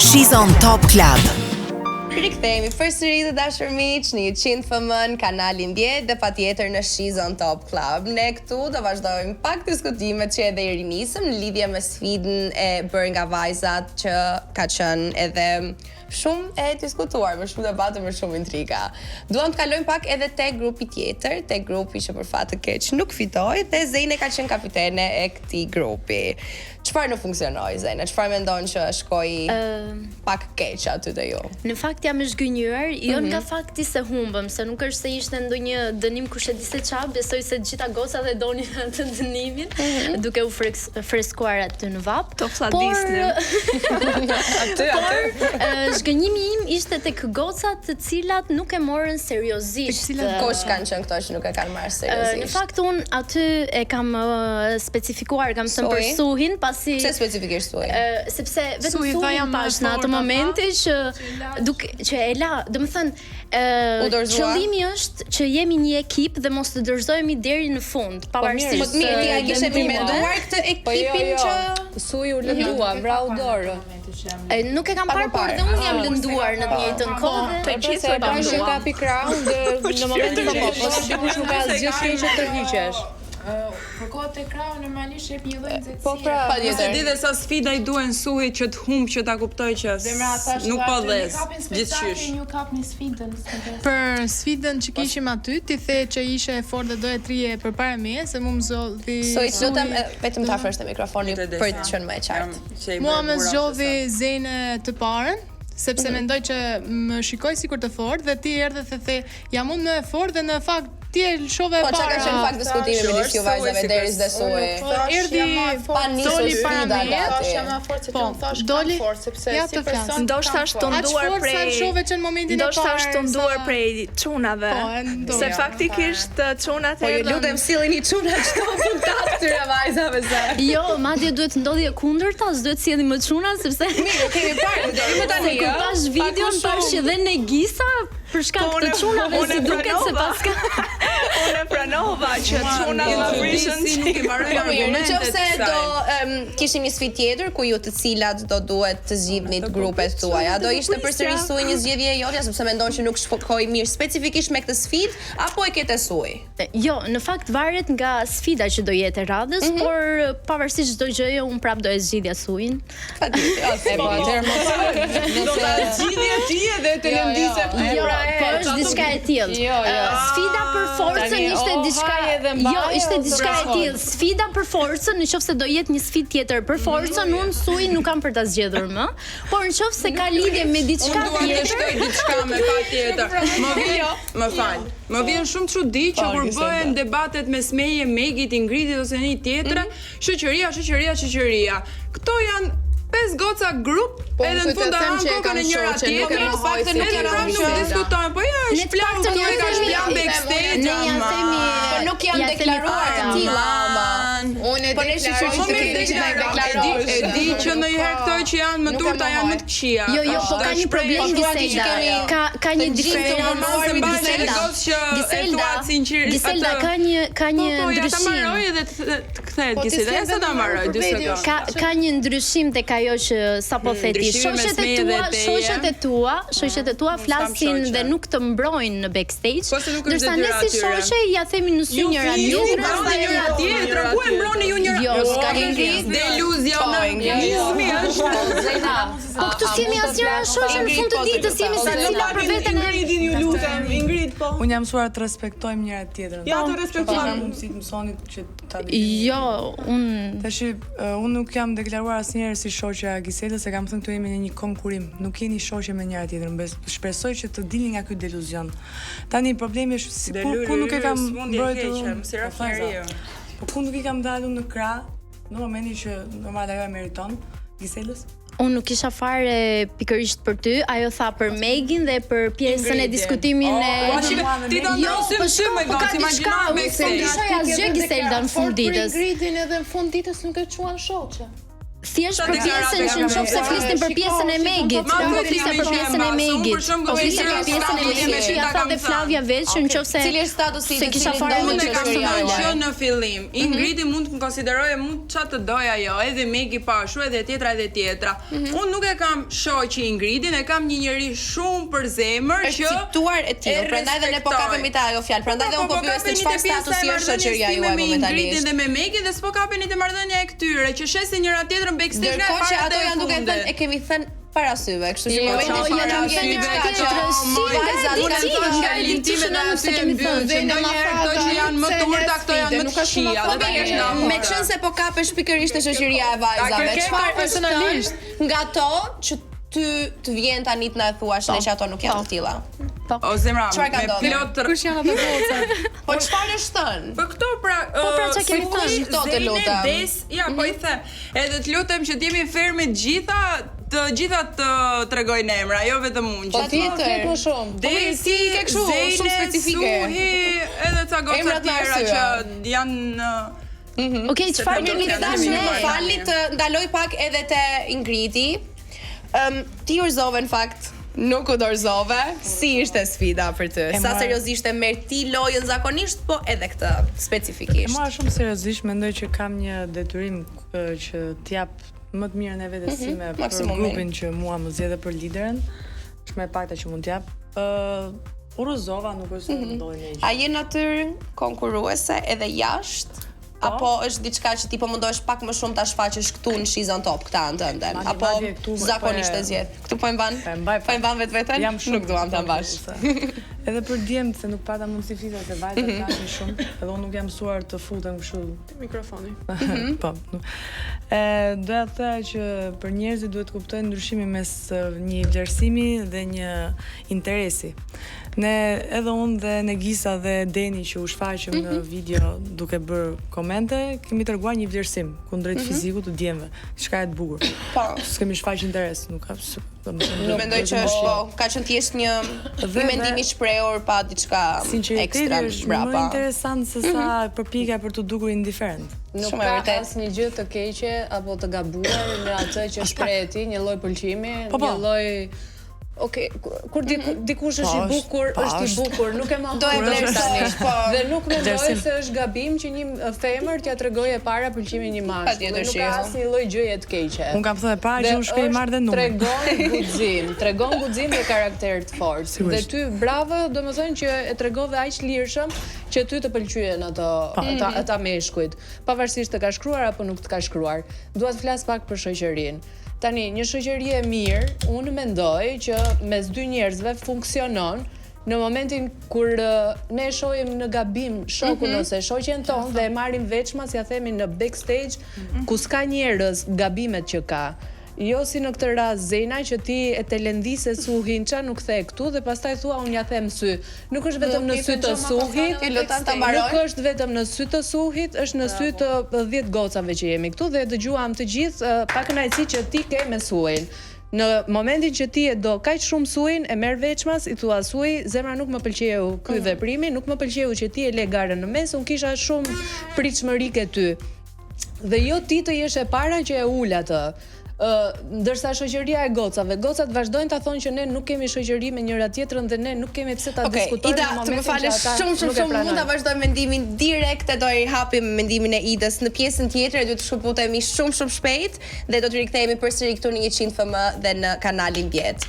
She's on Top Club. Rikthehemi përsëri të dashur miq në 100 FM, kanalin 10 dhe patjetër në She's on Top Club. Ne këtu do vazhdojmë pak diskutimet që edhe i rinisëm në lidhje me sfidën e bërë nga vajzat që ka qenë edhe shumë e diskutuar, më shumë debate, më shumë intriga. Duam të kalojmë pak edhe te grupi tjetër, te grupi që për fat të keq nuk fitoi dhe Zene ka qenë kapitene e këtij grupi. Çfarë nuk funksionoi Zene? Çfarë mendon që shkoi pak keq aty te ju? Në fakt jam e zgënjur, jo nga fakti se humbëm, se nuk është se ishte ndonjë dënim kush e di se çfarë, besoj se të gjitha gocat e donin atë dënimin, duke u freskuar aty në vap. To fladisnin. Zgënjimi im ishte tek gocat të cilat nuk e morën seriozisht. Kush kanë qenë këto që nuk e kanë marrë seriozisht? Në fakt un aty e kam specifikuar, kam thënë për Suhin, pasi pse specifikisht Suhin? Sepse vetëm Suhin pash në atë momenti që e la, domethënë qëllimi është që jemi një ekip dhe mos të dorëzohemi deri në fund, pavarësisht se ti a kishe menduar këtë ekipin që Suhi u lëndua, vrau dorë. Nuk e kam parë, por dhe unë jam lënduar në të njëjtën kohë. Të gjithë e bashkë kapi krahun në momentin e popës, dikush nuk ka asgjë që tërhiqesh. Për kohët e krahun normalisht jep një lloj nxehtësie. Po pra, se di dhe sa sfida i duhen Suhit që të humb që ta kuptoj që nuk po dhes gjithçysh. Ju kapni sfidën. Për sfidën që kishim aty, ti the që ishe e fortë dhe doje trije përpara meje, se mu më zgjodhi. Lutem vetëm të afrosh te mikrofoni për të qenë më e qartë. Mua më zgjodhi Zene të parën, sepse mendoj që më shikoj sikur të fortë dhe ti erdhe dhe the jam unë më e fortë dhe në fakt ti e lëshove para. Po çka ka qenë fakt diskutimi midis ju vajzave deris dhe Suhi. Erdhi doli para meje. Jam më fortë se ti më thash doli sepse si person. Ndoshta është tunduar prej. Ndoshta është tunduar prej çunave. Se faktikisht çunat po ju lutem sillni çuna çdo puntat këtyre vajzave sa. Jo, madje duhet të ndodhi e kundërta, s'duhet sjellim më çuna sepse mirë, kemi parë deri më tani. Kur pash videon pash edhe Negisa për shkak të çunave si duket se paska. Unë pranova që çunat më prishën si nuk i marrën argumentet. Nëse do kishim një sfidë tjetër ku ju të cilat do duhet të zgjidhnit grupet tuaja, do ishte përsëri Suhi një zgjedhje e jotja sepse mendon që nuk shkoi mirë specifikisht me këtë sfidë apo e ketë Suhi? Jo, në fakt varet nga sfida që do jetë e radhës, por pavarësisht çdo gjëje un prap do e zgjidhja Suhin. Do ta zgjidhje ti edhe të lëndisë. Po është diçka e tillë. Sfida për forcën ishte diçka ishte diçka e tillë. Sfida për forcën, nëse do jetë një sfidë tjetër për forcën, unë Suhin nuk kam për ta zgjedhur më, por nëse ka lidhje me diçka tjetër, shtoj diçka me patjetër. Më vjen shumë çudi që kur bëhen debatet mes meje, Megit, Ingridit ose një tjetre, shoqëria. Këto janë 5 goca grup, edhe në fund hanë kokën e njëra tjetër, në fakt nuk janë diskutojnë, po ja, është plan, këto e ka shplan backstage, po nuk janë deklaruar të tilla. Unë e e di që ndonjëherë këto që janë më turta janë më të këqija. Jo, po ka një problem Giselda. Ka një Giselda ka një ndryshim. Kthehet Giselda, sa ta mbaroj 2 sekondë. Ka një ndryshim tek ajo që sapo theti. Shoqet e tua flasin dhe nuk të mbrojnë në backstage. Ndërsa ne si shoqe ja themi në sy njëra tjetrën. Ku e mbroni ju njëra? Jo, s'ka Ingrid. Deluzionizmi është. Zena. Po këtu jemi asnjëra shoqe në fund të ditës, jemi secila për veten e Ingridin ju lutem. Ingrid po. Unë jam mësuar të respektojmë njëra tjetrën. Ja, të respektojmë. Mundësitë mësonit që ta di. Jo, Unë nuk jam deklaruar asnjëherë si shoqja e Giselës, se kam thënë këtu jemi në një konkurim. Nuk jeni shoqe me njëra tjetrën. Shpresoj që të dilni nga ky deluzion. Tani problemi është ku nuk e kam mbrojtur. Po ku nuk i kam dalur në krah në momentin që normal ajo e meriton Giselës? Unë nuk isha fare pikërisht për ty, ajo tha për Megin dhe për pjesën e diskutimin e... Ti do ndrosim me gati, imagjino me backstage. Unë s'kisha asgjë Giselda në fund ditës. Ingridin edhe në fund ditës nuk e quan shoqe. thjesht për pjesën që nëse flisnin për pjesën e Megit, po flisja për pjesën e Megit. Po flisja për pjesën e Megit që ja tha dhe Flavia veç që nëse cili është statusi se kisha fare unë e kam thënë që personale. në fillim, Ingridi mund të konsideroje mund çfarë të doja ajo, edhe Megi pashu, edhe tjetra edhe tjetra. Unë nuk e kam shoqi Ingridin, e kam një njeri shumë për zemër Është që cituar e tillë, prandaj dhe ne po kapemi ta ajo fjalë. Prandaj dhe unë po pyes se çfarë statusi është shoqëria juaj me Ingridin momentalisht. dhe me Megin dhe s'po kapeni të marrëdhënia e këtyre që shesin njëra tjetrën backstage nga Ndërkohë që para ato janë duke thënë e kemi thënë para syve, kështu që momentin ja kam thënë njëra tjetrën, si kemi thënë. Ndonjëherë këto që janë më të urta, këto janë më të këqija. Dhe ta kesh nga Me qënë se po kapesh pikërisht e shoqëria e vajzave, çfarë personalisht nga to që ty të vjen tani të na thuash ne që ato nuk janë të tilla. O zemra, Çfarë ka me ndodhur? plot Kush janë ato goca? Po çfarë është thënë? Po këto pra, çka kemi thënë? Këto të lutem. Ja, po i the. Edhe të lutem që t'jemi fair me të gjitha të tregojnë emra, jo vetëm unë. Po tjetër. Më shumë. Si ke kështu shumë specifike. Suhi, edhe ca goca Emrat me tjera arsye. që janë Okej, çfarë kemi Kemi të dashur ne? më falni të ndaloj pak edhe te Ingridi. Ti urzove në fakt nuk u dorëzove. Si ishte sfida për ty? Sa seriozisht e merr ti lojën zakonisht, po edhe këtë E specifikisht? mora shumë seriozisht, mendoj që kam një detyrim që t'jap më të mirën e vetes sime për maksimumin. grupin që mua më zgjedhë për liderin. Është më e pakta që mund t'jap. Urozova, nuk është se ndodhi një gjë. A je natyrë konkurruese edhe jashtë? Apo është diçka që ti po mundohesh pak më shumë ta shfaqësh këtu në Shizon Top këtë anë tënde? Apo madje këtu zakonisht e zgjedh? Këtu po e mban? Po e mban vetveten? Jam shumë Nuk duam ta mbash. Edhe për djemt se nuk pata mundësi fizike se vajzat kanë shumë, edhe unë nuk jam mësuar të futem kështu Mikrofoni. po. Doja të thoya që për njerëzit duhet të kuptojnë ndryshimin mes një vlerësimi dhe një interesi. Ne edhe unë dhe Negisa dhe Deni që u shfaqëm në video duke bërë komente, kemi treguar një vlerësim kundrejt fizikut të djemve, diçka e të bukur. Po. S'kemi shfaqë interes, nuk ka. Mendoj që është po, ka qenë thjesht një mendim i shprehur pa diçka Sinqeriteti ekstra është më brapa. interesant se sa përpjekja për të dukur indiferent. Nuk Shumë e ka vërtet. asnjë gjë të keqe apo të gabuar në atë që shpreh ti, një lloj pëlqimi, Po. një lloj Okej, kur dikush është i bukur, është i bukur, nuk e mohon. Do e vlerësosh, po. Dhe nuk mendoj Vlerësim. se është gabim që një femër t'ia tregojë para pëlqimin një mashkulli. Patjetër, Nuk ka shiho. asnjë lloj gjëje të keqe. Unë kam thënë para që unë shkoj marrë dhe numër. Tregon guxim dhe karakter të fortë. Dhe Sigurisht. ty bravo, domethënë që e tregove aq lirshëm që ty të pëlqyen ata meshkujt, pavarësisht të ka shkruar apo nuk të ka shkruar. Dua të flas pak për shoqërinë. Tani, një shoqëri e mirë, unë mendoj që mes dy njerëzve funksionon në momentin kur ne shohim në gabim shokun ose shoqen tonë dhe e marrim veçmas, ja themi në backstage, ku s'ka njerëz gabimet që ka. Jo si në këtë rast Zena që ti e të lëndise Suhin qa nuk the këtu dhe pastaj thua unë ja them sy. Nuk është vetëm në sy të Suhit, nuk është vetëm në sy të Suhit, është në sy të 10 gocave që jemi këtu dhe dëgjuam të gjithë pa kënaqësi që ti ke me Suhin. Në momentin që ti e do kaq shumë Suhin, e merr veçmas, i thua Suhi, zemra nuk më pëlqeu ky veprimi, nuk më pëlqeu që ti e le garën në mes, unë kisha shumë pritshmëri ke ty. Dhe jo ti të jesh e para që e ul atë. Ndërsa shoqëria e gocave, gocat vazhdojnë ta thonë që ne nuk kemi shoqëri me njëra tjetrën dhe ne nuk kemi pse ta diskutojmë në momentin që ata nuk e pranojnë. Mund ta vazhdoj mendimin direkt e do i hapim mendimin e Idës në pjesën tjetër, duhet të shkëputemi shumë shpejt dhe do të rikthehemi përsëri këtu në 100 FM dhe në kanalin 10.